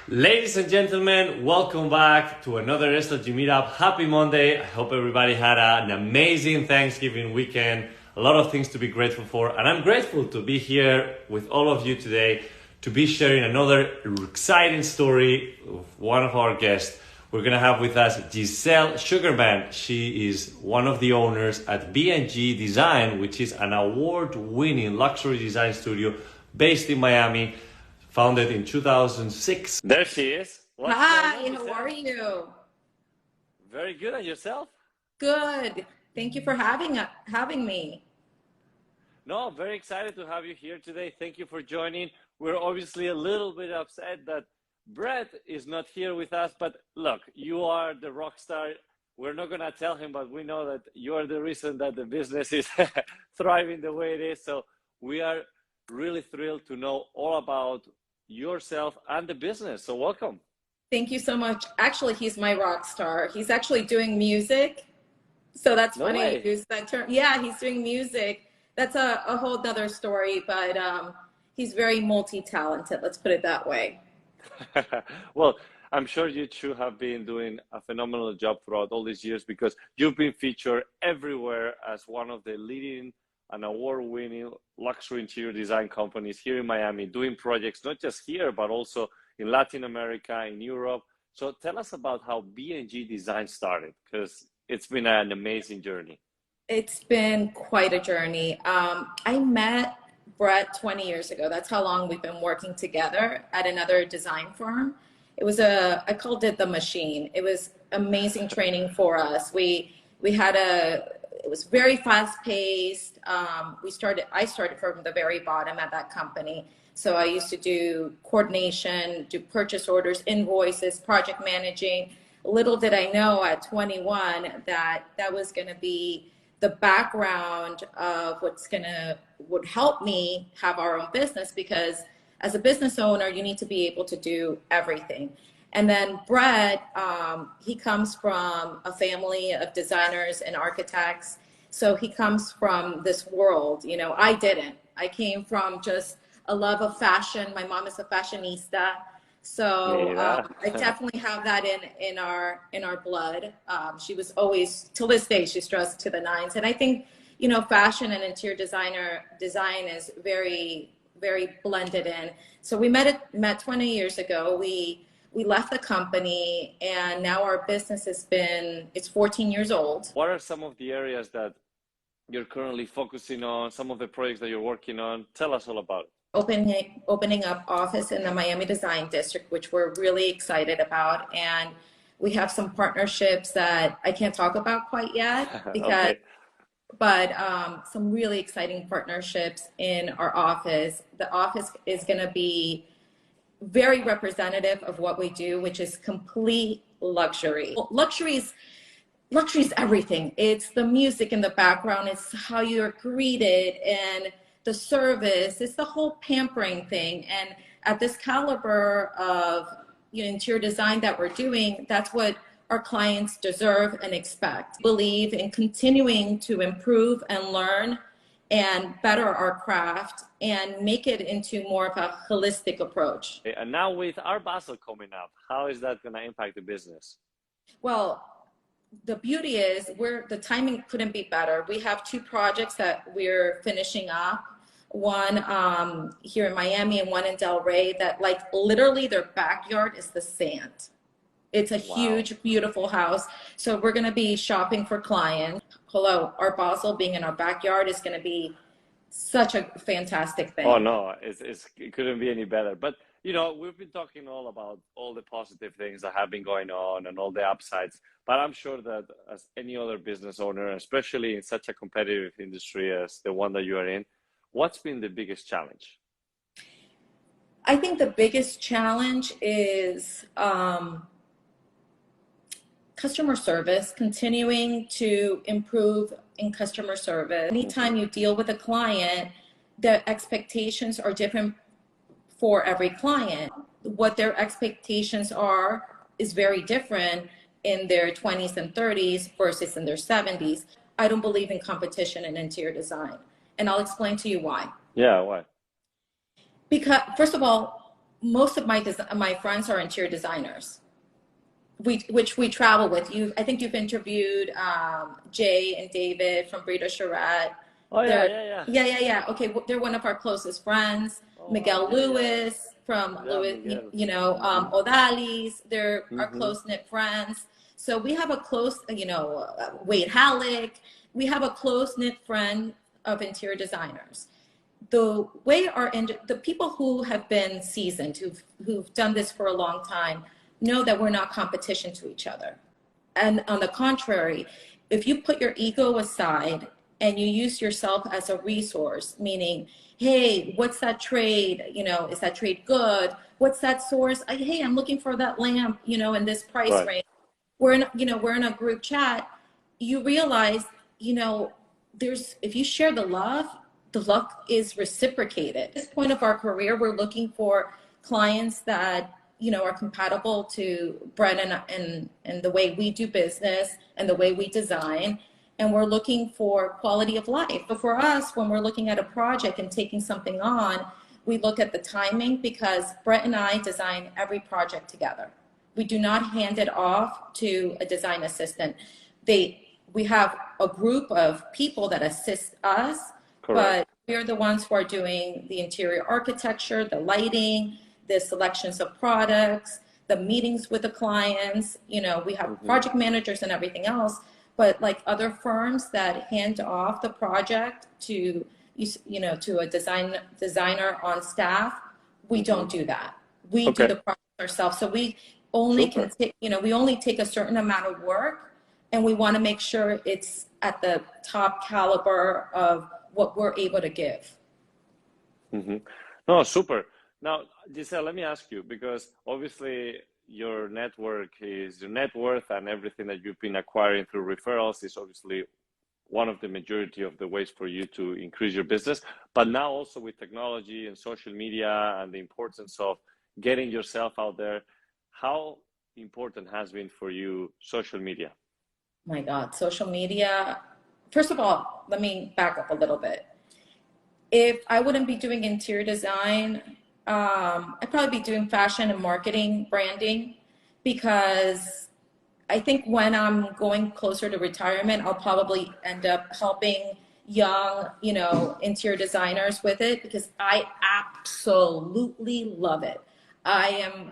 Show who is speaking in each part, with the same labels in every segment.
Speaker 1: Ladies and gentlemen, welcome back to another SLG Meetup. Happy Monday. I hope everybody had an amazing Thanksgiving weekend. A lot of things to be grateful for. And I'm grateful to be here with all of you today to be sharing another exciting story of one of our guests. We're going to have with us Giselle Sugerman. She is one of the owners at B+G Design, which is an award-winning luxury design studio based in Miami, founded in 2006. There she is.
Speaker 2: Hi, how are you?
Speaker 1: Very good. And yourself?
Speaker 2: Good. Thank you for having me.
Speaker 1: No, very excited to have you here today. Thank you for joining. We're obviously a little bit upset that Brett is not here with us, but look, you are the rock star. We're not going to tell him, but we know that you are the reason that the business is thriving the way it is. So we are really thrilled to know all about yourself and the business. So welcome.
Speaker 2: Thank you so much. Actually, he's my rock star. He's actually doing music. So that's
Speaker 1: No
Speaker 2: funny
Speaker 1: way.
Speaker 2: you use that term. Yeah, he's doing music. That's a whole nother story, but he's very multi-talented. Let's put it that way.
Speaker 1: Well, I'm sure you two have been doing a phenomenal job throughout all these years because you've been featured everywhere as one of the leading and award-winning luxury interior design companies here in Miami, doing projects not just here, but also in Latin America, in Europe. So tell us about how B+G Design started, because it's been an amazing journey.
Speaker 2: It's been quite a journey. I met Brett 20 years ago. That's how long we've been working together at another design firm. I called it the machine. It was amazing training for us. It was very fast paced. I started from the very bottom at that company. So I used to do coordination, do purchase orders, invoices, project managing. Little did I know at 21 that was going to be the background of would help me have our own business, because as a business owner, you need to be able to do everything. And then Brett, he comes from a family of designers and architects. So he comes from this world. You know, I didn't. I came from just a love of fashion. My mom is a fashionista. So I definitely have that in our blood. She was always, till this day, she's dressed to the nines. And I think, you know, fashion and interior design is very, very blended in. So we met 20 years ago. We left the company, and now our business it's 14 years old.
Speaker 1: What are some of the areas that you're currently focusing on, some of the projects that you're working on? Tell us all about it.
Speaker 2: Opening up office in the Miami Design District, which we're really excited about. And we have some partnerships that I can't talk about quite yet, because, okay. But some really exciting partnerships in our office. The office is going to be very representative of what we do, which is complete luxury. Luxury is everything. It's the music in the background. It's how you're greeted and the service. It's the whole pampering thing. And at this caliber of interior design that we're doing, that's what our clients deserve and expect. Believe in continuing to improve and learn and better our craft and make it into more of a holistic approach.
Speaker 1: And now with our Basel coming up, how is that going to impact the business?
Speaker 2: Well, the beauty is the timing couldn't be better. We have two projects that we're finishing up. One here in Miami and one in Del Rey, that like literally their backyard is the sand. It's a huge, beautiful house. So we're going to be shopping for clients. Hello, our Basel being in our backyard is going to be such a fantastic thing.
Speaker 1: Oh no, it couldn't be any better. But you know, we've been talking all about all the positive things that have been going on and all the upsides. But I'm sure that as any other business owner, especially in such a competitive industry as the one that you are in, what's been the biggest challenge?
Speaker 2: I think the biggest challenge is customer service, continuing to improve in customer service. Anytime you deal with a client, the expectations are different for every client. What their expectations are is very different in their 20s and 30s versus in their 70s. I don't believe in competition in interior design. And I'll explain to you why.
Speaker 1: Yeah, why?
Speaker 2: Because, first of all, most of my friends are interior designers, which we travel with. I think you've interviewed Jay and David from Brito Charette.
Speaker 1: Oh yeah,
Speaker 2: They're
Speaker 1: yeah, yeah.
Speaker 2: yeah. Okay, they're one of our closest friends.
Speaker 1: Oh wow,
Speaker 2: Miguel
Speaker 1: yeah, yeah,
Speaker 2: Lewis from
Speaker 1: yeah,
Speaker 2: Louis,
Speaker 1: Miguel.
Speaker 2: Odalis. They're our
Speaker 1: Mm-hmm.
Speaker 2: close knit friends. So we have a close, Wade Halleck. We have a close knit friend of interior designers. The way the people who have been seasoned, who've done this for a long time, know that we're not competition to each other. And on the contrary, if you put your ego aside and you use yourself as a resource, meaning, hey, what's that trade? Is that trade good? What's that source? Hey, I'm looking for that lamp, in this price
Speaker 1: Right.
Speaker 2: range. We're in a group chat. You realize, if you share the luck is reciprocated. At this point of our career, we're looking for clients that are compatible to Brett and the way we do business and the way we design. And we're looking for quality of life. But for us, when we're looking at a project and taking something on, we look at the timing, because Brett and I design every project together. We do not hand it off to a design assistant. We have a group of people that assist us,
Speaker 1: Correct.
Speaker 2: but we're the ones who are doing the interior architecture, the lighting, the selections of products, the meetings with the clients. We have project managers and everything else, but like other firms that hand off the project to a designer on staff, we don't do that. We do
Speaker 1: Okay.
Speaker 2: the project ourselves. So we only
Speaker 1: Super.
Speaker 2: can take, we only take a certain amount of work, and we want to make sure it's at the top caliber of what we're able to give.
Speaker 1: Mm-hmm. No, super. Now, Giselle, let me ask you, because obviously your network is your net worth, and everything that you've been acquiring through referrals is obviously one of the majority of the ways for you to increase your business. But now also with technology and social media and the importance of getting yourself out there, how important has been for you social media?
Speaker 2: My God, social media. First of all, let me back up a little bit. If I wouldn't be doing interior design, I'd probably be doing fashion and marketing, branding, because I think when I'm going closer to retirement, I'll probably end up helping young, interior designers with it, because I absolutely love it. I am,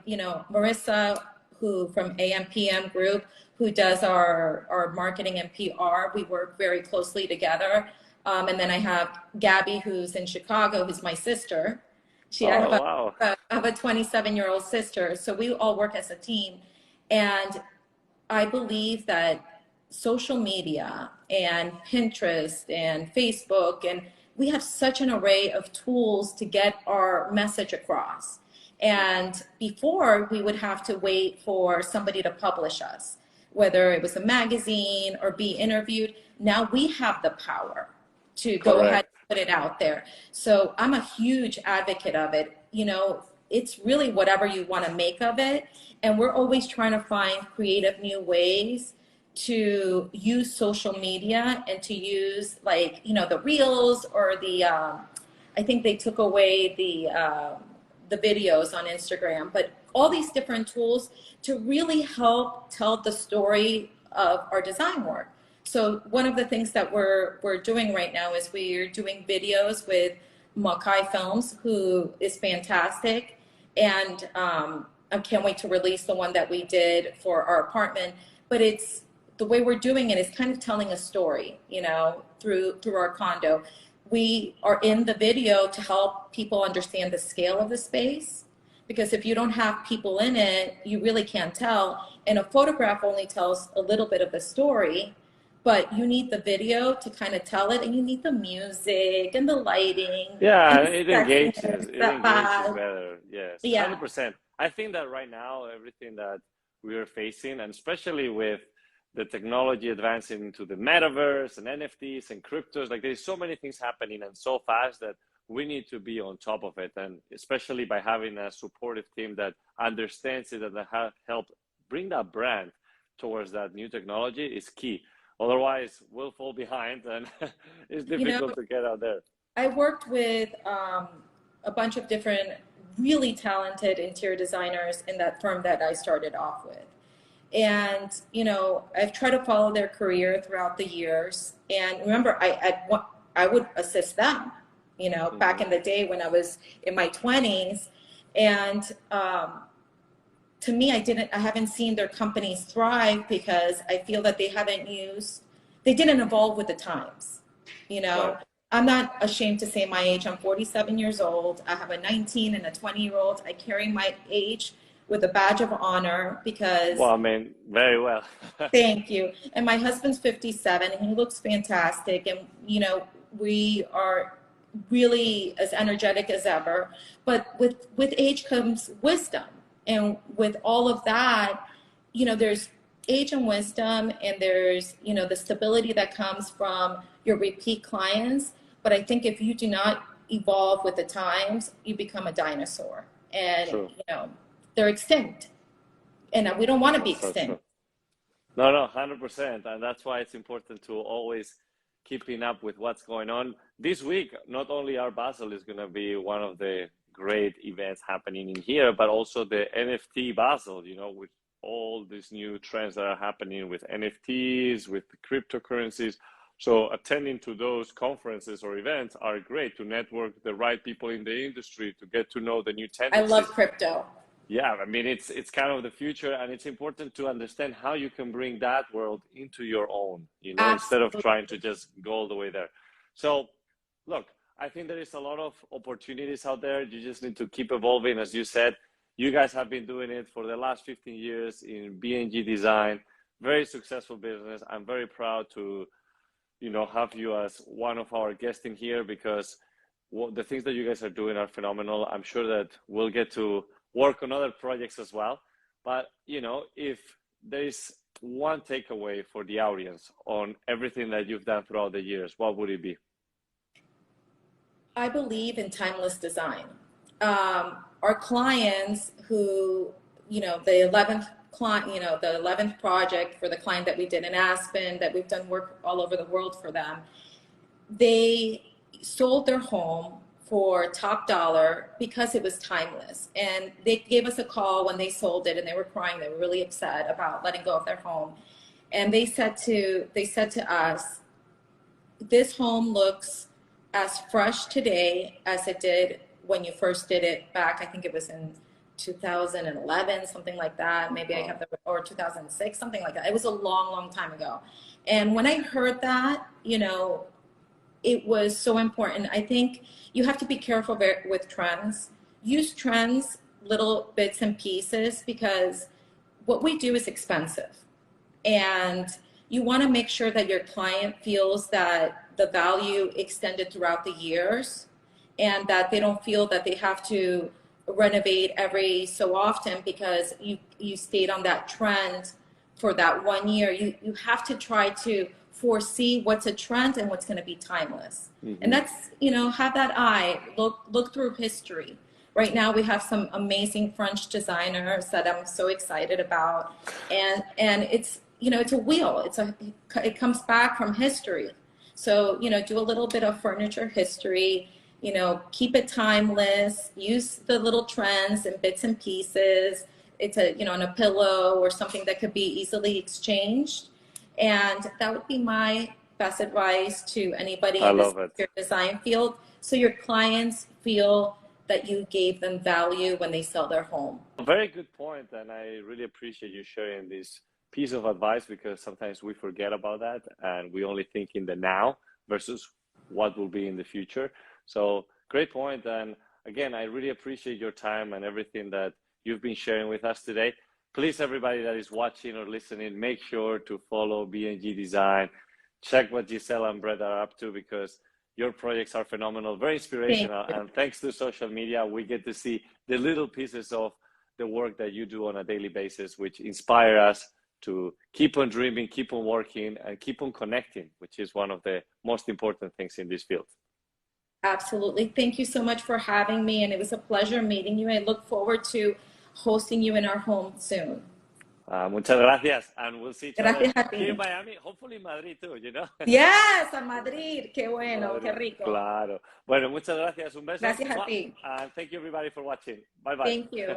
Speaker 2: Marissa, who from AMPM Group, who does our marketing and PR. We work very closely together. And then I have Gabby, who's in Chicago, who's my sister.
Speaker 1: Oh, wow.
Speaker 2: I have a 27-year-old sister. So we all work as a team. And I believe that social media and Pinterest and Facebook, and we have such an array of tools to get our message across. And before, we would have to wait for somebody to publish us, whether it was a magazine or be interviewed. Now we have the power to go ahead and put it out there. So I'm a huge advocate of it. It's really whatever you want to make of it. And we're always trying to find creative new ways to use social media, and to use the reels, or I think they took away the videos on Instagram, but all these different tools to really help tell the story of our design work. So one of the things that we're doing right now is we're doing videos with Makai Films, who is fantastic. And I can't wait to release the one that we did for our apartment. But it's the way we're doing it is kind of telling a story, through our condo. We are in the video to help people understand the scale of the space, because if you don't have people in it, you really can't tell. And a photograph only tells a little bit of the story, but you need the video to kind of tell it, and you need the music and the lighting.
Speaker 1: Yeah,
Speaker 2: And
Speaker 1: it
Speaker 2: the
Speaker 1: engages. It
Speaker 2: that
Speaker 1: engages
Speaker 2: vibe.
Speaker 1: better. Yes,
Speaker 2: Yeah.
Speaker 1: 100%. I think that right now, everything that we are facing, and especially with the technology advancing into the metaverse and NFTs and cryptos, like there's so many things happening and so fast that we need to be on top of it. And especially by having a supportive team that understands it and that help bring that brand towards that new technology is key. Otherwise, we'll fall behind, and it's
Speaker 2: You know,
Speaker 1: difficult to get out there.
Speaker 2: I worked with a bunch of different really talented interior designers in that firm that I started off with. And, you know, I've tried to follow their career throughout the years. And remember, I would assist them, you know, back in the day when I was in my 20s. And to me, I haven't seen their companies thrive because I feel that they didn't evolve with the times. You know,
Speaker 1: Right.
Speaker 2: I'm not ashamed to say my age. I'm 47 years old. I have a 19 and a 20-year-old. I carry my age with a badge of honor because.
Speaker 1: Well, I mean, very well.
Speaker 2: Thank you. And my husband's 57 and he looks fantastic. And, you know, we are really as energetic as ever. But with age comes wisdom. And with all of that, you know, there's age and wisdom, and there's, you know, the stability that comes from your repeat clients. But I think if you do not evolve with the times, you become a dinosaur. And,
Speaker 1: True.
Speaker 2: you know, they're extinct. And we don't want to be
Speaker 1: So
Speaker 2: extinct.
Speaker 1: true. No, 100%. And that's why it's important to always keeping up with what's going on. This week, not only our Basel is going to be one of the great events happening in here, but also the NFT Basel, you know, with all these new trends that are happening with NFTs, with the cryptocurrencies. So attending to those conferences or events are great to network the right people in the industry, to get to know the new
Speaker 2: I
Speaker 1: tendencies.
Speaker 2: love crypto.
Speaker 1: Yeah, I mean, it's kind of the future, and it's important to understand how you can bring that world into your own, you know, instead of trying to just go all the way there. So, look, I think there is a lot of opportunities out there. You just need to keep evolving. As you said, you guys have been doing it for the last 15 years in B+G Design, very successful business. I'm very proud to, you know, have you as one of our guests in here because the things that you guys are doing are phenomenal. I'm sure that we'll get to work on other projects as well. But, you know, if there is one takeaway for the audience on everything that you've done throughout the years, what would it be?
Speaker 2: I believe in timeless design. Our clients who, you know, the 11th client, you know, the 11th project for the client that we did in Aspen, that we've done work all over the world for them, they sold their home for top dollar because it was timeless. And they gave us a call when they sold it and they were crying. They were really upset about letting go of their home. And they said to us, this home looks as fresh today as it did when you first did it back. I think it was in 2011, something like that. Maybe I have or 2006, something like that. It was a long, long time ago. And when I heard that, you know, it was so important. I think you have to be careful with trends. Use trends, little bits and pieces, because what we do is expensive. And you want to make sure that your client feels that the value extended throughout the years and that they don't feel that they have to renovate every so often because you stayed on that trend for that 1 year. You have to try to foresee what's a trend and what's going to be timeless. Mm-hmm. And that's, you know, have that eye, look through history. Right now we have some amazing French designers that I'm so excited about. And it's, you know, it's a wheel. It comes back from history. So, you know, do a little bit of furniture history, you know, keep it timeless, use the little trends and bits and pieces. It's you know, on a pillow or something that could be easily exchanged. And that would be my best advice to anybody in this design field. So your clients feel that you gave them value when they sell their home.
Speaker 1: Very good point. And I really appreciate you sharing this piece of advice because sometimes we forget about that and we only think in the now versus what will be in the future. So great point. And again, I really appreciate your time and everything that you've been sharing with us today. Please, everybody that is watching or listening, make sure to follow B+G Design. Check what Giselle and Brett are up to because your projects are phenomenal, very inspirational. And thanks to social media, we get to see the little pieces of the work that you do on a daily basis, which inspire us to keep on dreaming, keep on working, and keep on connecting, which is one of the most important things in this field.
Speaker 2: Absolutely. Thank you so much for having me. And it was a pleasure meeting you. I look forward to hosting you in our home soon.
Speaker 1: Muchas gracias, and we'll see each other
Speaker 2: Gracias a
Speaker 1: here in
Speaker 2: ti.
Speaker 1: Miami, hopefully in Madrid too, you know.
Speaker 2: Yes, a Madrid. Qué bueno, qué
Speaker 1: Madrid,
Speaker 2: rico.
Speaker 1: claro. Bueno, muchas gracias, un beso.
Speaker 2: Gracias a ti.
Speaker 1: And thank you everybody for watching. Bye bye.
Speaker 2: Thank you.